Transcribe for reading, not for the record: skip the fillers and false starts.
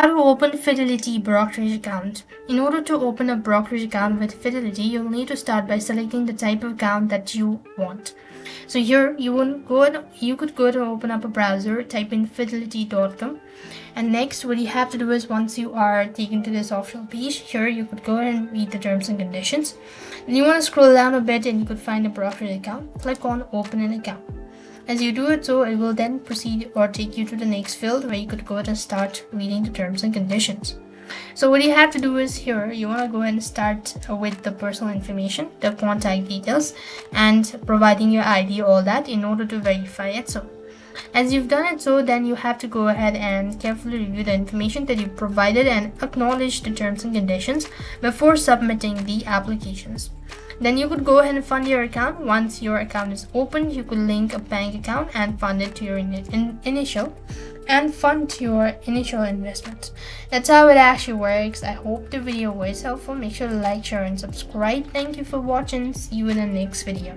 How to open Fidelity Brokerage account. In order to open a brokerage account with Fidelity, you'll need to start by selecting the type of account that you want. So here you could go to open up a browser, type in fidelity.com, and next what you have to do is, once you are taken to this official page, here you could go ahead and read the terms and conditions. Then you want to scroll down a bit and you could find a brokerage account. Click on open an account. As you do it, so it will then proceed or take you to the next field where you could go ahead and start reading the terms and conditions. So what you have to do is, here you want to go ahead and start with the personal information, the contact details, and providing your ID, all that, in order to verify it. So as you've done it, so then you have to go ahead and carefully review the information that you've provided and acknowledge the terms and conditions before submitting the applications. Then you could go ahead and fund your account. Once your account is open, you could link a bank account and fund it to your initial investment. That's how it actually works. I hope the video was helpful. Make sure to like, share, and subscribe. Thank you for watching. See you in the next video.